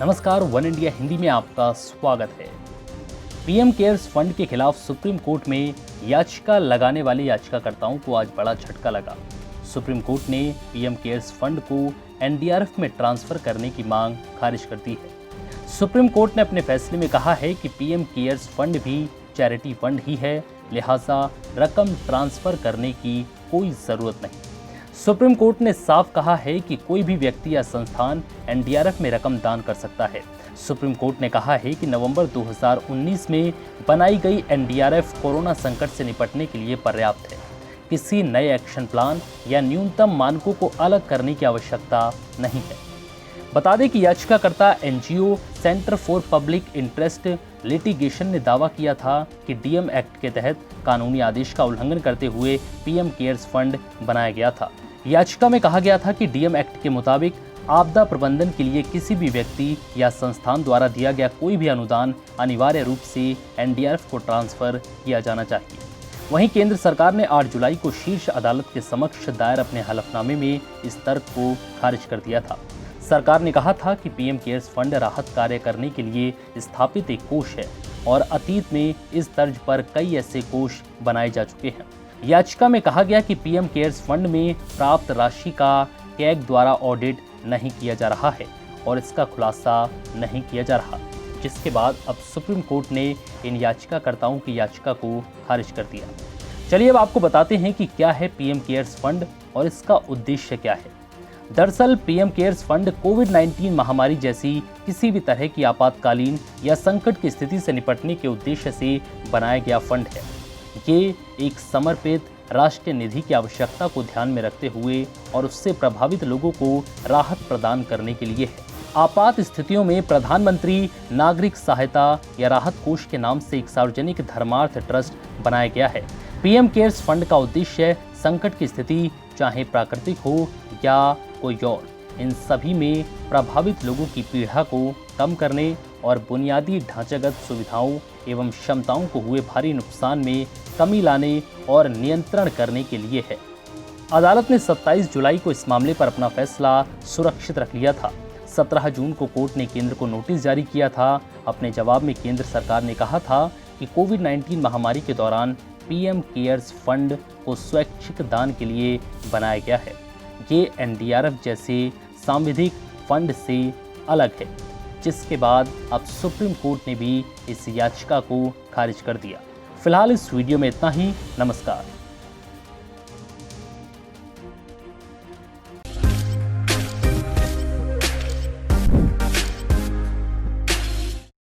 नमस्कार, one India Hindi में आपका स्वागत है। पीएम केयर्स फंड के खिलाफ सुप्रीम कोर्ट में याचिका लगाने वाले याचिकाकर्ताओं को आज बड़ा झटका लगा। सुप्रीम कोर्ट ने पीएम केयर्स फंड को एनडीआरएफ में ट्रांसफर करने की मांग खारिज कर दी है। सुप्रीम कोर्ट ने अपने फैसले में कहा है कि पीएम केयर्स फंड भी चैरिटी फंड ही है, लिहाजा रकम ट्रांसफर करने की कोई जरूरत नहीं। सुप्रीम कोर्ट ने साफ कहा है कि कोई भी व्यक्ति या संस्थान एनडीआरएफ में रकम दान कर सकता है। सुप्रीम कोर्ट ने कहा है कि नवंबर 2019 में बनाई गई एनडीआरएफ कोरोना संकट से निपटने के लिए पर्याप्त है। किसी नए एक्शन प्लान या न्यूनतम मानकों को अलग करने की आवश्यकता नहीं है। बता दें कि याचिकाकर्ता NGO centre for public interest litigation ने दावा किया था कि डीएम एक्ट के तहत कानूनी आदेश का उल्लंघन करते हुए पीएम केयर्स फंड बनाया गया था। याचिका में कहा गया था कि डीएम एक्ट के मुताबिक आपदा प्रबंधन के लिए किसी भी व्यक्ति या संस्थान द्वारा दिया गया कोई भी अनुदान अनिवार्य रूप से एनडीआरएफ को ट्रांसफर किया जाना चाहिए। वहीं केंद्र सरकार ने 8 जुलाई को शीर्ष अदालत के समक्ष दायर अपने हलफनामे में इस तर्क को खारिज कर दिया था। सरकार ने कहा था कि पीएम केयर्स फंड राहत कार्य करने के लिए स्थापित एक कोष है और अतीत में इस तर्ज पर कई ऐसे कोष बनाए जा चुके हैं। याचिका में कहा गया कि पीएम केयर्स फंड में प्राप्त राशि का कैग द्वारा ऑडिट नहीं किया जा रहा है और इसका खुलासा नहीं किया जा रहा, जिसके बाद अब सुप्रीम कोर्ट ने इन याचिकाकर्ताओं की याचिका को खारिज कर दिया। चलिए अब आपको बताते हैं कि क्या है पीएम केयर्स फंड और इसका उद्देश्य क्या है। दरअसल पीएम केयर्स फंड कोविड-19 महामारी जैसी किसी भी तरह की आपातकालीन या संकट की स्थिति से निपटने के उद्देश्य से बनाया गया फंड है। ये एक समर्पित राष्ट्रीय निधि की आवश्यकता को ध्यान में रखते हुए और उससे प्रभावित लोगों को राहत प्रदान करने के लिए है। आपात स्थितियों में प्रधानमंत्री नागरिक सहायता या राहत कोष के नाम से एक सार्वजनिक धर्मार्थ ट्रस्ट बनाया गया है। पीएम केयर्स फंड का उद्देश्य संकट की स्थिति चाहे प्राकृतिक हो या कोई और, इन सभी में प्रभावित लोगों की पीड़ा को कम करने और बुनियादी ढांचागत सुविधाओं एवं क्षमताओं को हुए भारी नुकसान में कमी लाने और नियंत्रण करने के लिए है। अदालत ने 27 जुलाई को इस मामले पर अपना फैसला सुरक्षित रख लिया था। 17 जून को कोर्ट ने केंद्र को नोटिस जारी किया था। अपने जवाब में केंद्र सरकार ने कहा था कि कोविड-19 महामारी के दौरान पीएम केयर्स फंड को स्वैच्छिक दान के लिए बनाया गया है। ये एनडीआरएफ जैसे सांविधिक फंड से अलग है, जिसके बाद अब सुप्रीम कोर्ट ने भी इस याचिका को खारिज कर दिया। फिलहाल इस वीडियो में इतना ही। नमस्कार।